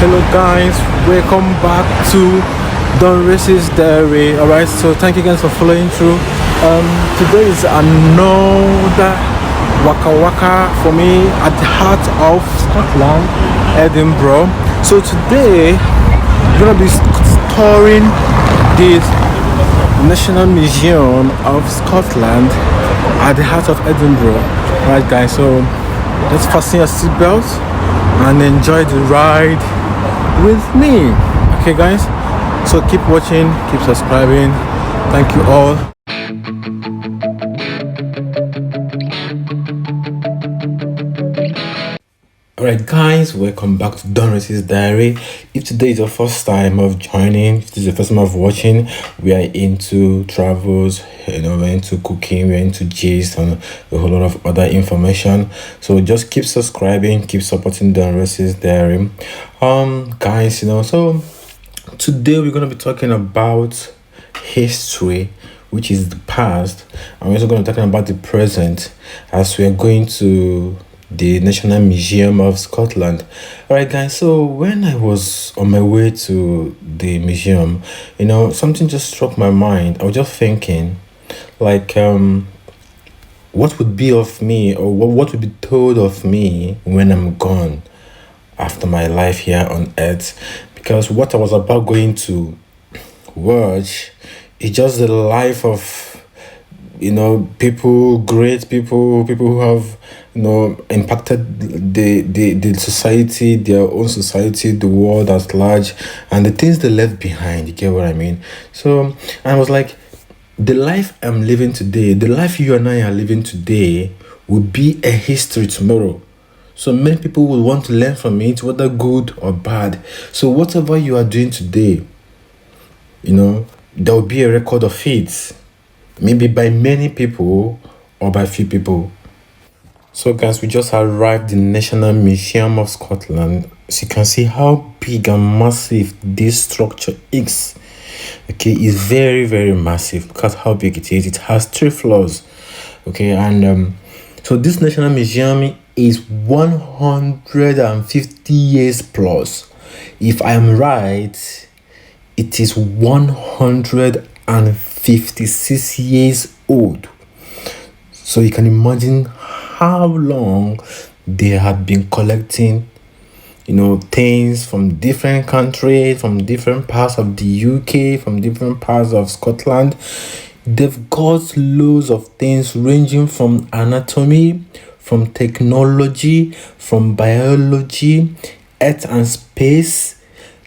Hello guys, welcome back to Don't Racist Diary. Alright, so thank you guys for following through. Today is another waka waka for me at the heart of Scotland, Edinburgh. So today we're gonna be touring the National Museum of Scotland at the heart of Edinburgh. Alright guys, so let's fasten your seatbelts and enjoy the ride with me. Okay guys, so keep watching, keep subscribing. Thank you all. Alright guys, welcome back to Don't Racist Diary. If today is your first time of joining, if this is the first time of watching, we are into travels, we're into cooking, we're into gist and a whole lot of other information. So just keep subscribing, keep supporting Don't Racist Diary. Guys, so today we're gonna be talking about history, which is the past, and we're also going to be talking about the present as we are going to the National Museum of Scotland. Alright guys, so when I was on my way to the museum, something just struck my mind. I was just thinking, like, what would be of me, or what would be told of me when I'm gone after my life here on earth? Because what I was about going to watch is just the life of great people who have impacted the society, their own society, the world at large, and the things they left behind. You get what I mean? So I was like, the life I'm living today, the life you and I are living today, will be a history tomorrow. So many people will want to learn from it, whether good or bad. So whatever you are doing today, there will be a record of it, maybe by many people or by few people. So guys, we just arrived in the National Museum of Scotland. So you can see how big and massive this structure is. Okay, it's very, very massive. Look at how big it is. It has 3 floors. Okay, and so this National Museum is 150 years plus. If I am right, it is 156 years old. So you can imagine how long they had been collecting things from different countries, from different parts of the UK, from different parts of Scotland. They've got loads of things ranging from anatomy, from technology, from biology, earth and space,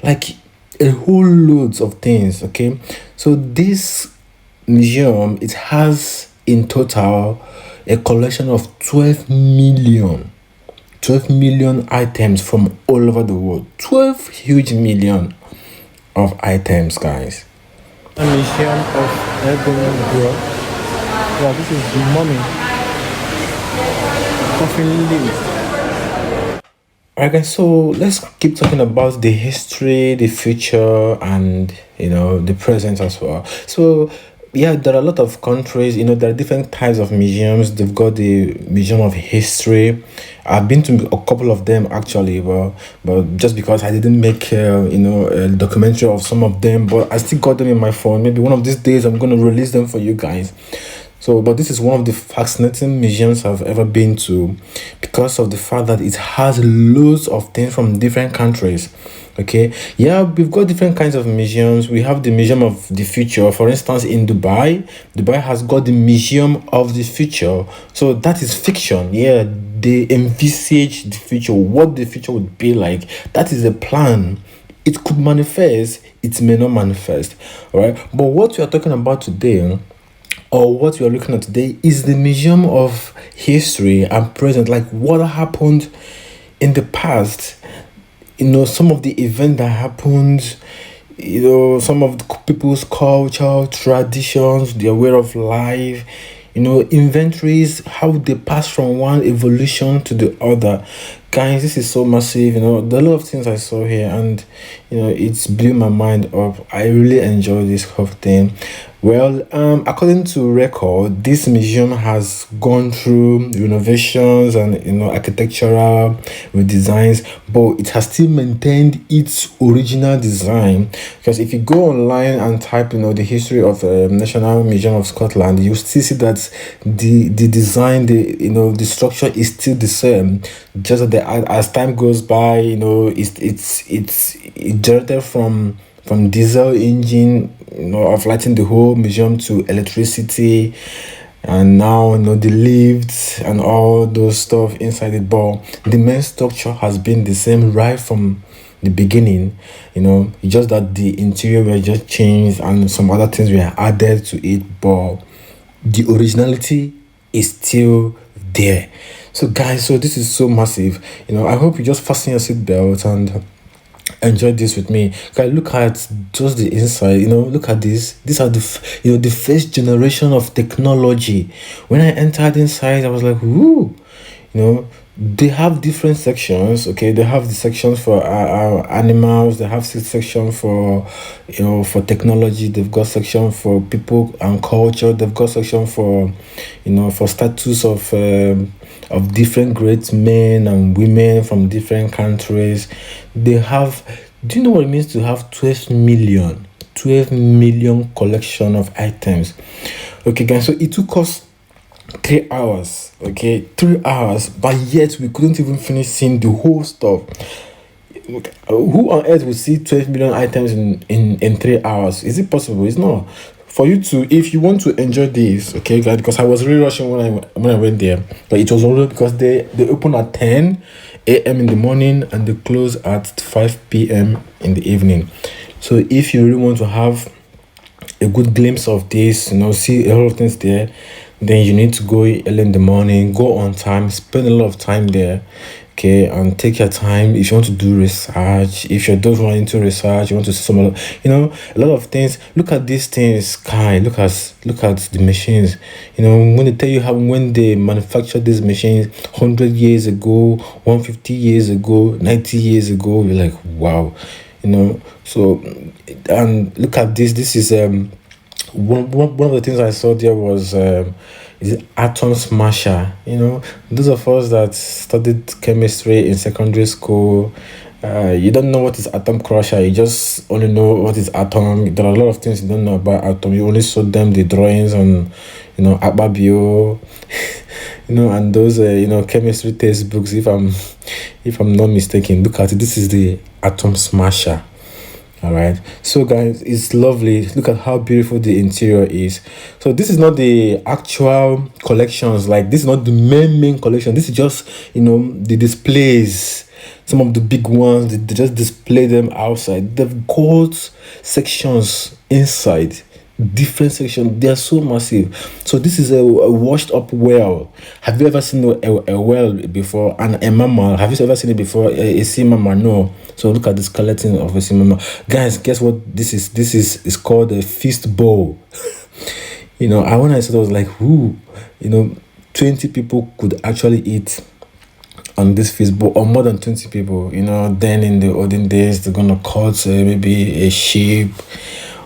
like a whole loads of things. Okay, so this museum, it has in total a collection of 12 million items from all over the world. 12 huge million of items, guys. The Museum of Edinburgh. Yeah, this is the mummy. Coffin lid. Alright guys, so let's keep talking about the history, the future, and the present as well. So yeah, there are a lot of countries, there are different types of museums. They've got the Museum of History. I've been to a couple of them actually, but just because I didn't make a documentary of some of them, but I still got them in my phone. Maybe one of these days I'm going to release them for you guys. So, but this is one of the fascinating museums I've ever been to, because of the fact that it has loads of things from different countries. Okay, yeah, we've got different kinds of museums. We have the Museum of the Future, for instance, in Dubai. Dubai has got the Museum of the Future. So that is fiction. Yeah, they envisage the future, what the future would be like. That is a plan. It could manifest, it may not manifest. All right, but what we are talking about today, or what we are looking at today, is the Museum of History and Present, like what happened in the past. Some of the events that happened, some of the people's culture, traditions, their way of life, inventories, how they pass from one evolution to the other. Guys, this is so massive. There are a lot of things I saw here, and it's blew my mind up. I really enjoy this whole thing. Well, according to record, this museum has gone through renovations and architectural redesigns, but it has still maintained its original design. Because if you go online and type, the history of the National Museum of Scotland, you still see that the design, the structure is still the same. Just that as time goes by, it generated from diesel engine, of lighting the whole museum to electricity, and now the lifts and all those stuff inside it. But the main structure has been the same right from the beginning. It's just that the interior were just changed and some other things were added to it, but the originality is still there. So guys, so this is so massive. I hope you just fasten your seatbelt and enjoy this with me. Guys, look at just the inside. Look at this. These are the first generation of technology. When I entered inside, I was like, ooh. They have different sections. Okay, they have the sections for animals. They have section for for technology. They've got section for people and culture. They've got section for for statues of different great men and women from different countries. They have. Do you know what it means to have 12 million collection of items? Okay, guys. So it took us 3 hours. Okay, 3 hours, but yet we couldn't even finish seeing the whole stuff. Who on earth will see 12 million items in 3 hours? Is it possible? It's not. For you to, if you want to enjoy this, okay, guys, because I was really rushing when I went there, but it was only because they open at 10 a.m. in the morning and they close at 5 p.m. in the evening. So if you really want to have a good glimpse of this, see a lot of things there, then you need to go early in the morning, go on time, spend a lot of time there, okay, and take your time. If you want to do research, if you don't want into research, you want to see some, a lot of things. Look at these things, Kai. Look at the machines. When they tell you when they manufactured these machines 100 years ago, 150 years ago, 90 years ago, you're like, wow, So, and look at this. This is one of the things I saw there was is atom smasher. Those of us that studied chemistry in secondary school, you don't know what is atom crusher. You just only know what is atom. There are a lot of things you don't know about atom. You only saw them the drawings on Akbabio, and those chemistry textbooks. If I'm not mistaken, look at it. This is the atom smasher. All right, so guys, it's lovely. Look at how beautiful the interior is. So this is not the actual collections. Like, this is not the main collection. This is just the displays. Some of the big ones, they just display them outside. They've got sections inside, different sections. They are so massive. So this is a washed up well. Have you ever seen a well before? And a mammal, have you ever seen it before? A sea mammal? No. So look at the skeleton of a sea mammal. Guys, guess what this is? This is called a feast bowl. When I saw it, I was like, ooh, 20 people could actually eat on this feast bowl, or more than 20 people. Then in the olden days, they're gonna cut maybe a sheep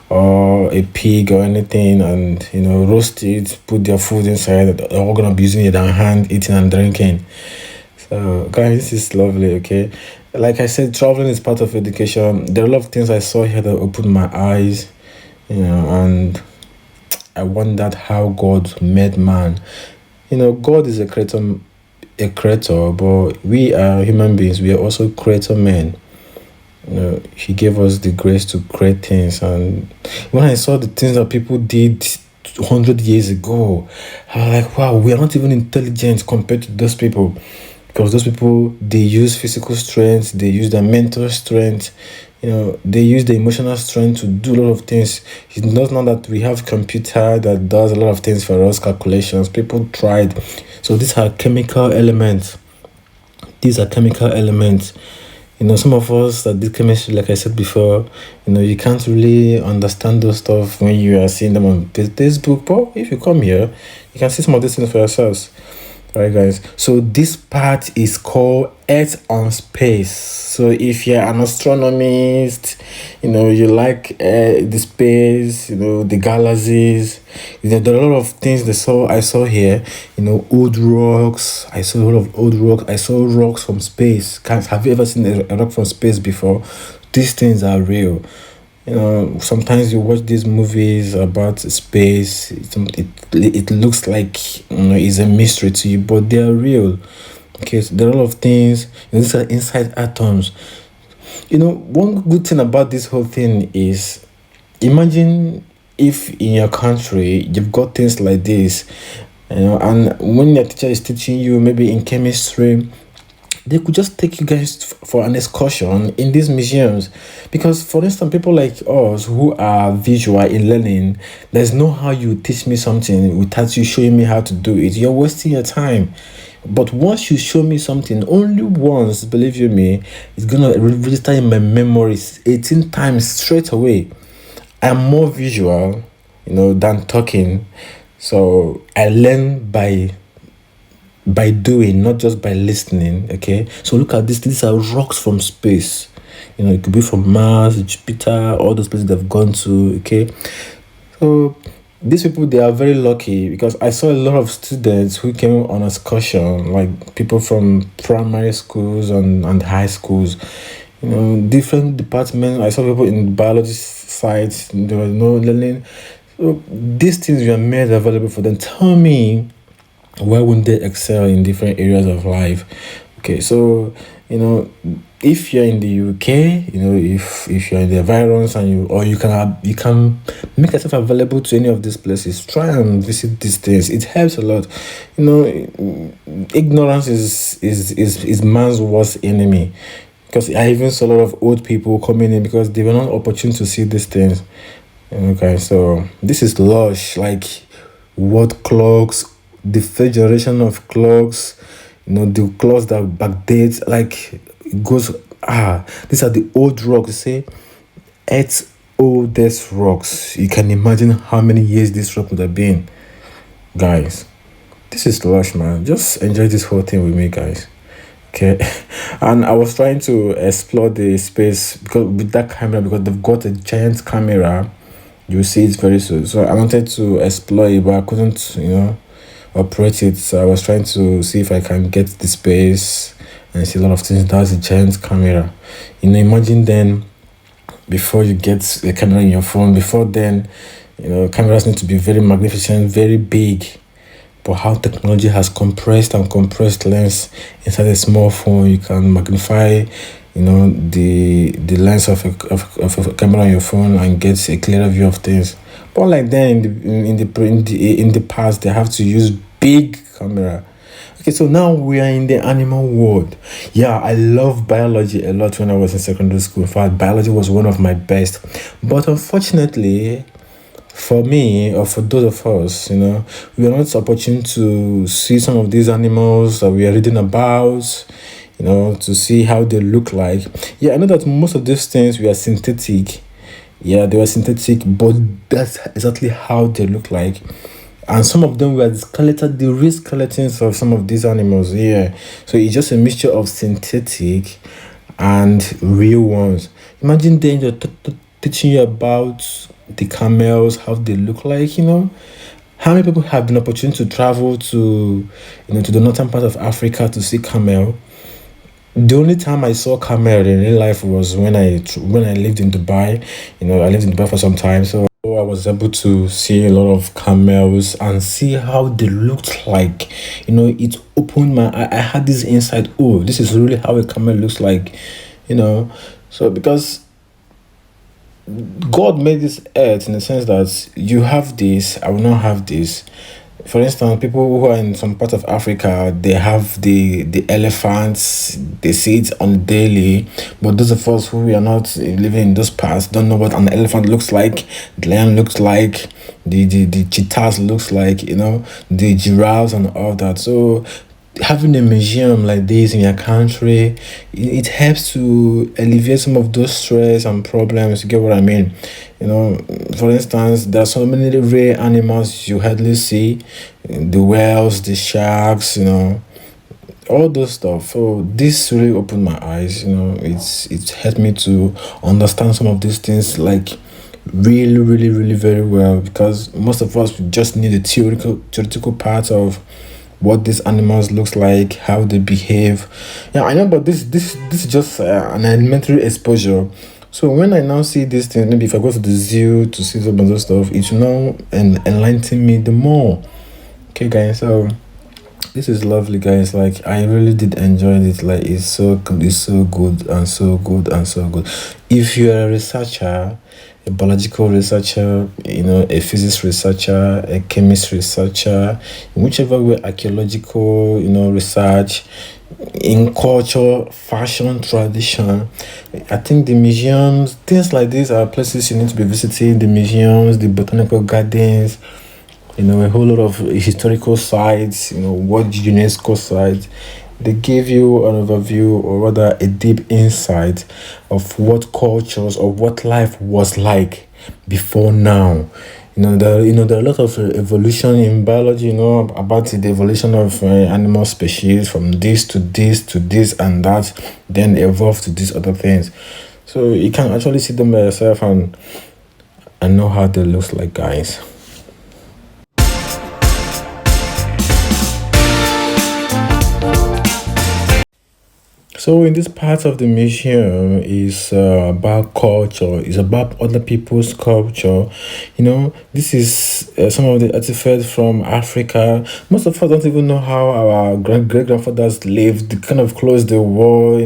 or a pig or anything, and roast it, put their food inside. They're all gonna be using it in hand, eating and drinking. So guys, this is lovely. Okay, like I said, traveling is part of education. There are a lot of things I saw here that opened my eyes, and I wondered how God made man. God is a creator, but we are human beings. We are also creator men. He gave us the grace to create things. And when I saw the things that people did 100 years ago, I was like, wow, we are not even intelligent compared to those people. Because those people, they use physical strength, they use their mental strength, they use the emotional strength to do a lot of things. It's not now that we have computer that does a lot of things for us, calculations. People tried. So these are chemical elements. Some of us that did chemistry, like I said before, you can't really understand those stuff when you are seeing them on Facebook. But if you come here, you can see some of these things for yourselves. Alright, guys. So this part is called Earth on Space. So if you're an astronomist, you like the space, the galaxies. There are a lot of things I saw here. Old rocks. I saw a lot of old rocks. I saw rocks from space. Guys, have you ever seen a rock from space before? These things are real. Sometimes you watch these movies about space. It looks like it's a mystery to you, but they are real. Okay, so there are a lot of things. These are inside atoms. One good thing about this whole thing is, imagine if in your country you've got things like this, and when your teacher is teaching you, maybe in chemistry, they could just take you guys for an excursion in these museums. Because, for instance, people like us who are visual in learning, there's no how you teach me something without you showing me how to do it. You're wasting your time. But once you show me something only once, believe you me, it's gonna register in my memories 18 times straight away. I'm more visual, than talking. So I learn by doing, not just by listening. Okay, so look at this. These are rocks from space. It could be from Mars, Jupiter, all those places they've gone to. Okay, so these people, they are very lucky, because I saw a lot of students who came on excursion, like people from primary schools and high schools, different departments. I saw people in biology sites. There was no learning. So these things were made available for them. Tell me, why wouldn't they excel in different areas of life? Okay, so if you're in the UK, if you're in the environs, and you can make yourself available to any of these places, try and visit these things. It helps a lot. Ignorance is man's worst enemy. Because I even saw a lot of old people coming in because they were not opportune to see these things. Okay, so this is lush, like what clocks, the third generation of clocks, the clocks that backdate, like it goes, these are the old rocks. Say Earth's oldest rocks. You can imagine how many years this rock would have been. Guys, this is lush, man. Just enjoy this whole thing with me, guys. Okay. And I was trying to explore the space because with that camera, because they've got a giant camera. You'll see it very soon. So I wanted to explore it, but I couldn't, operate it. So I was trying to see if I can get the space and see a lot of things. That's a giant camera. Imagine then, before you get the camera in your phone, before then, cameras need to be very magnificent, very big. But how technology has compressed lens inside a small phone, you can magnify the lens of a camera on your phone and get a clearer view of things. But like then in the past, they have to use big camera. Okay, so now we are in the animal world. Yeah, I love biology a lot when I was in secondary school. In fact, biology was one of my best. But unfortunately, for me, or for those of us, we are not opportune to see some of these animals that we are reading about, to see how they look like. Yeah, I know that most of these things were synthetic. Yeah, they were synthetic, but that's exactly how they look like. And some of them were the real skeletons of some of these animals. Yeah, so it's just a mixture of synthetic and real ones. Imagine then they're teaching you about the camels, how they look like. How many people have been opportune to travel to the northern part of Africa to see camel? The only time I saw camel in real life was when I lived in Dubai. I lived in Dubai for some time, so I was able to see a lot of camels and see how they looked like. It opened my eye. I had this insight. Oh, this is really how a camel looks like. So because God made this earth in the sense that you have this, I will not have this. For instance, people who are in some part of Africa, they have the elephants, they see it on daily. But those of us who are not living in those parts don't know what an elephant looks like, the lion looks like, the cheetahs looks like, the giraffes and all that. So having a museum like this in your country, it helps to alleviate some of those stress and problems. You get what I mean? You know, for instance, there are so many rare animals you hardly see, the whales, the sharks, all those stuff. So this really opened my eyes. It's helped me to understand some of these things like really, really, really very well, because most of us just need the theoretical part of what these animals looks like, how they behave. Yeah, I know, but this is just an elementary exposure. So when I now see these things, maybe if I go to the zoo to see some of those stuff, it will now enlighten me the more. Okay, guys. So this is lovely, guys. Like, I really did enjoy it. Like, it's so good and so good and so good. If you're a researcher, a biological researcher, a physics researcher, a chemist researcher, in whichever way, archaeological, research, in culture, fashion, tradition, I think the museums, things like these are places you need to be visiting. The museums, the botanical gardens, a whole lot of historical sites, what UNESCO sites. They give you an overview, or rather a deep insight of what cultures or what life was like before now. There are a lot of evolution in biology, about the evolution of animal species from this to this to this and that, then evolve to these other things. So you can actually see them by yourself and know how they look like, guys. So in this part of the museum is about culture. It's about other people's culture. This is some of the artifacts from Africa. Most of us don't even know how our great grandfathers lived, the kind of clothes they wore.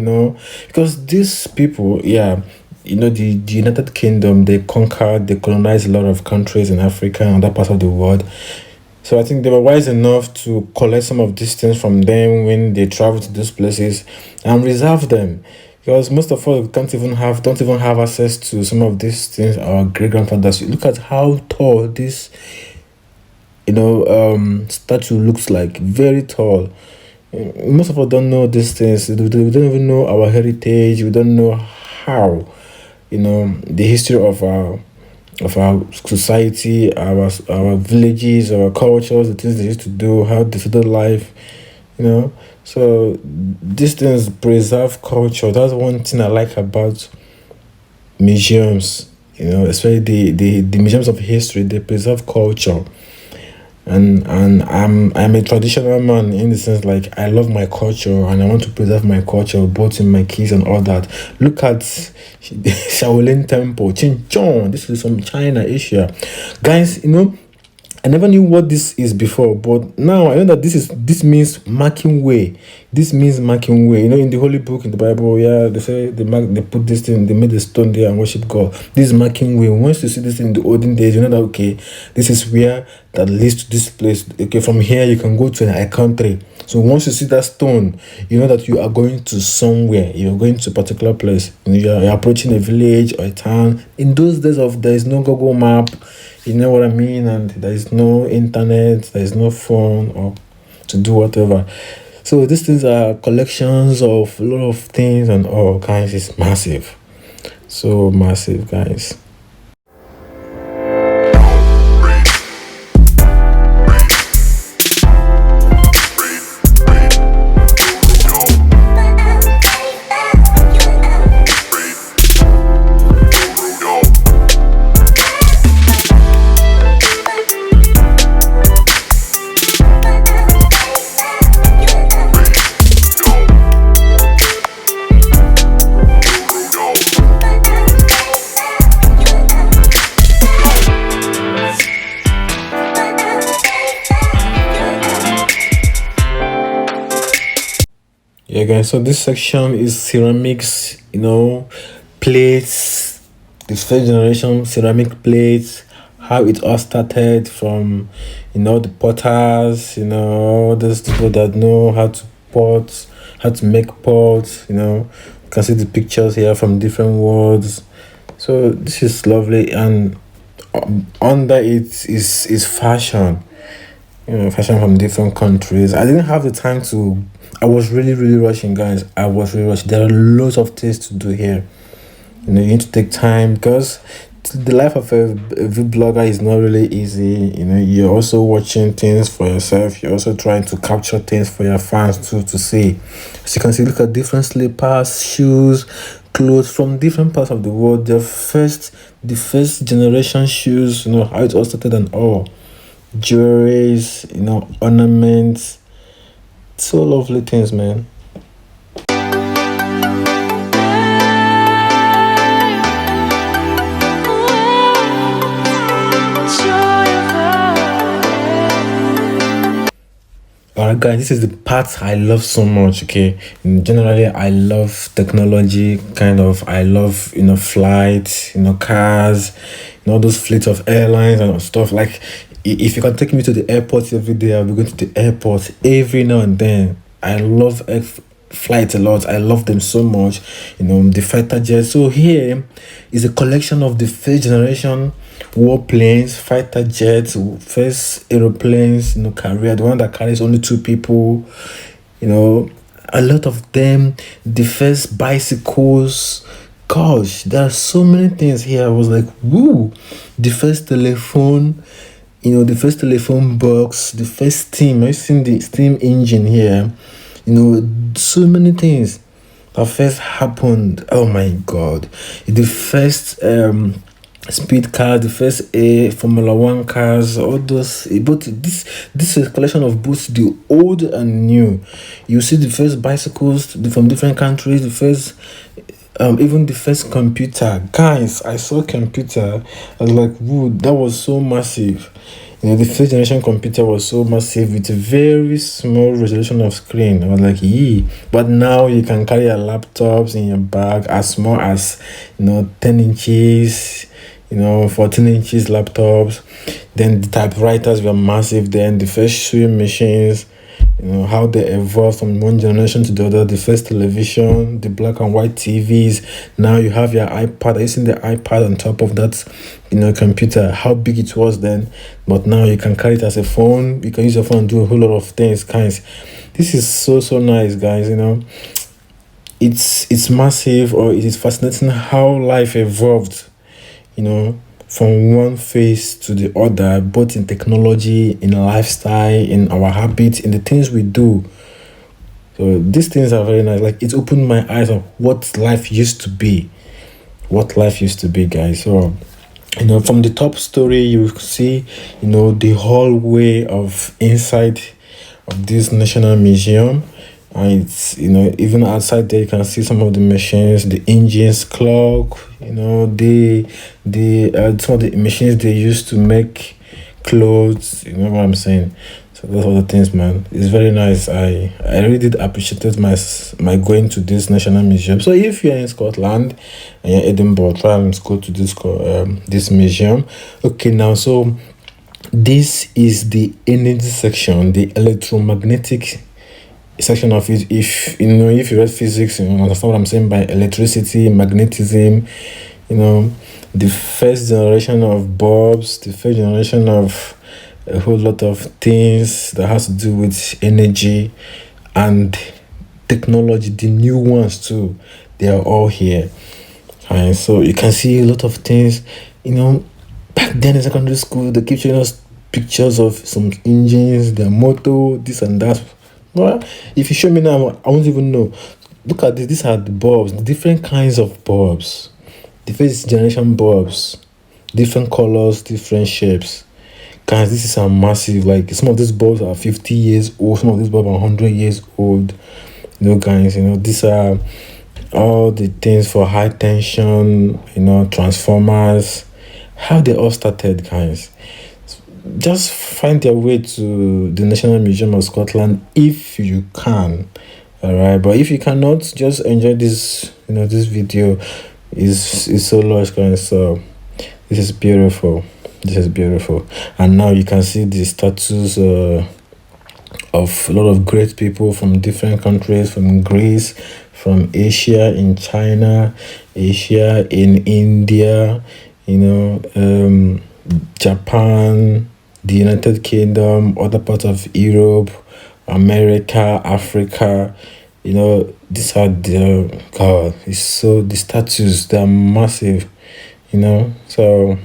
Because these people, yeah. The United Kingdom, they conquered, they colonized a lot of countries in Africa and other parts of the world. So I think they were wise enough to collect some of these things from them when they travel to those places and reserve them. Because most of us don't even have access to some of these things. Our great grandfathers. Look at how tall this statue looks like. Very tall. Most of us don't know these things. We don't even know our heritage. We don't know how, the history of our society, our villages, our cultures, the things they used to do, how they started life, So these things preserve culture. That's one thing I like about museums, especially the museums of history. They preserve culture. And I'm a traditional man, in the sense, like, I love my culture and I want to preserve my culture both in my kids and all that. Look at Shaolin Temple, Chong. This is from China, Asia, guys. I never knew what this is before, but now I know that this means marking way. This means marking way. In the Holy Book, in the Bible, yeah, they say they put this thing, they made a stone there and worship God. This is marking way. Once you see this in the olden days, you know that, okay, this is where that leads to this place. Okay, from here you can go to a country. So once you see that stone, you know that you are going to somewhere. You're going to a particular place. You're approaching a village or a town. In those days there is no Google map. You know what I mean? And there is no internet, there is no phone or to do whatever. So these things are collections of a lot of things and all kinds. It's massive. So massive, guys. Yeah, guys, so this section is ceramics, plates, the first generation ceramic plates, how it all started from, the potters, all those people that know how to pot, how to make pots, you can see the pictures here from different worlds. So this is lovely, and under it is fashion. fashion from different countries. I didn't have the time to. I was really, really rushing, guys. I was really rushing. There are loads of things to do here. You need to take time because the life of a vlogger is not really easy. You're also watching things for yourself. You're also trying to capture things for your fans too to see. As you can see, look at different slippers, shoes, clothes from different parts of the world. The first generation shoes. How it all started and all jewelries. Ornaments. So lovely things, man. Alright, guys, this is the part I love so much. Okay, generally, I love technology. I love flights, cars, those fleets of airlines and stuff. Like, if you can take me to the airport every day, I'll be going to the airport every now and then. I love flights a lot. I love them so much. The fighter jets. So here is a collection of the first generation warplanes, fighter jets, first aeroplanes, carrier, the one that carries only 2 people, a lot of them, the first bicycles. Gosh, there are so many things here. I was like, woo, the first telephone, the first telephone box, the first steam. I've seen the steam engine here, so many things that first happened. Oh my God, the first speed cars, the first Formula One cars, all those. But this is a collection of both the old and new. You see the first bicycles from different countries, the first even the first computer. Guys, I saw computer. I was like, whoa, that was so massive. The first generation computer was so massive with a very small resolution of screen. I was like, yee. But now you can carry your laptops in your bag as small as 10 inches, 14 inches laptops. Then the typewriters were massive. Then the first sewing machines, how they evolved from one generation to the other. The first television, the black and white TVs. Now you have your iPad. I using the iPad on top of that, computer. How big it was then, but now you can carry it as a phone. You can use your phone and do a whole lot of things, guys. This is so nice, guys. It's massive, or it is fascinating how life evolved. From one phase to the other, both in technology, in lifestyle, in our habits, in the things we do. So these things are very nice. Like, it opened my eyes on what life used to be. Guys. So, from the top story, you see, the hallway of inside of this National Museum. And it's, even outside there, you can see some of the machines, the engines, clock, the some of the machines they used to make clothes. You know what I'm saying? So those are the things, man. It's very nice. I really did appreciate my going to this National Museum. So if you're in Scotland and you're in Edinburgh, try and go to this museum. Okay, now, so this is the energy section, the electromagnetic section of it. If you read physics, you understand what I'm saying by electricity, magnetism. The first generation of bulbs, the first generation of a whole lot of things that has to do with energy and technology. The new ones too, they are all here. And so you can see a lot of things. Back then in secondary school, they keep showing us pictures of some engines, their motor, this and that. Well, if you show me now, I won't even know. Look at this. These are the bulbs, the different kinds of bulbs. The first generation bulbs, different colors, different shapes. Guys, this is a massive. Like, some of these bulbs are 50 years old, some of these bulbs are 100 years old. Guys, these are all the things for high tension, transformers. How they all started, guys. Just find your way to the National Museum of Scotland if you can. All right, but if you cannot, just enjoy this. This video is so lush, guys. So this is beautiful. And now you can see the statues of a lot of great people from different countries, from Greece, from Asia, in China, Asia, in India, Japan, the United Kingdom, other parts of Europe, America, Africa. These are the God. It's so the statues. They're massive. So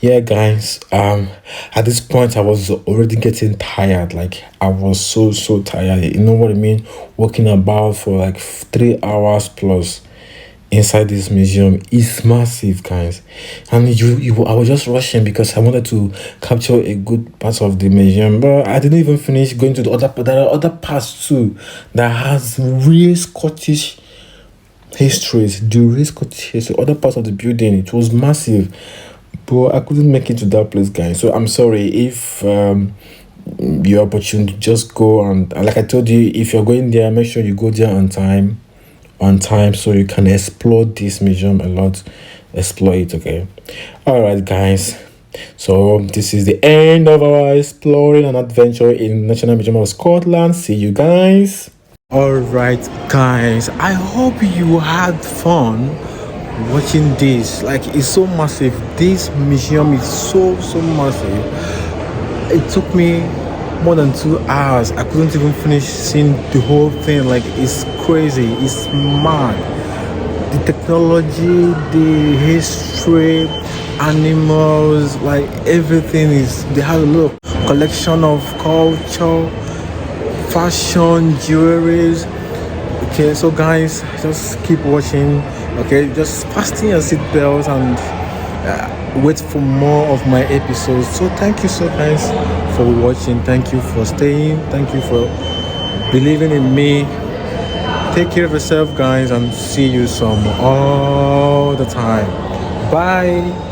yeah, guys. At this point, I was already getting tired. Like I was so tired. You know what I mean? Walking about for like 3 hours plus inside this museum is massive, guys. And I was just rushing because I wanted to capture a good part of the museum, but I didn't even finish going to the other. There are other parts too that has real Scottish histories, the real Scottish history, other parts of the building. It was massive, but I couldn't make it to that place, guys. So I'm sorry if your opportunity, just go. And like I told you, if you're going there, make sure you go there on time so you can explore this museum a lot. Explore it, okay? All right, guys. So this is the end of our exploring and adventure in National Museum of Scotland. See you guys. All right, guys. I hope you had fun watching this. Like, it's so massive. This museum is so massive. It took me more than 2 hours. I couldn't even finish seeing the whole thing. Like, it's crazy, it's mad. The technology, the history, animals, like everything they have a little collection of culture, fashion, jewelries. Okay, so guys, just keep watching. Okay, just fasten your seatbelts and wait for more of my episodes. So thank you so guys for watching. Thank you for staying. Thank you for believing in me. Take care of yourself, guys, and see you some all the time. Bye.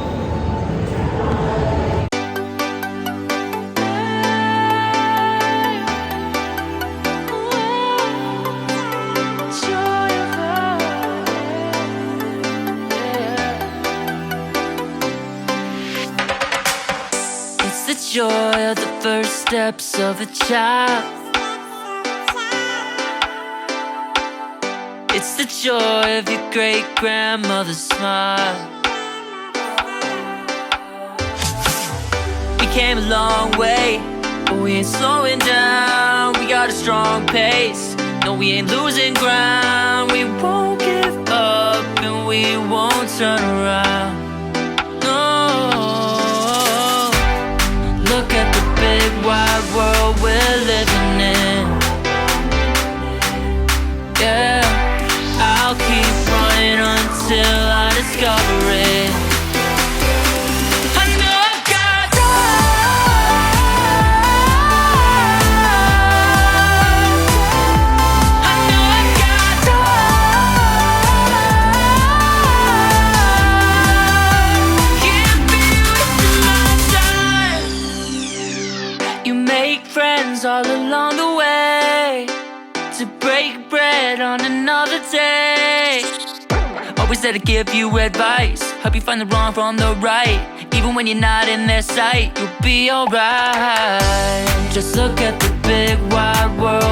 Joy of the first steps of a child. It's the joy of your great-grandmother's smile. We came a long way, but we ain't slowing down. We got a strong pace, no, we ain't losing ground. We won't give up and we won't turn around. Look at the big wide world we're living in. Yeah, I'll keep running until I discover it. I know I've got I know I've got can't be wasting my time. You make friends all along the way, to break bread on another day. Always there to give you advice, help you find the wrong from the right. Even when you're not in their sight, you'll be alright. Just look at the big wide world.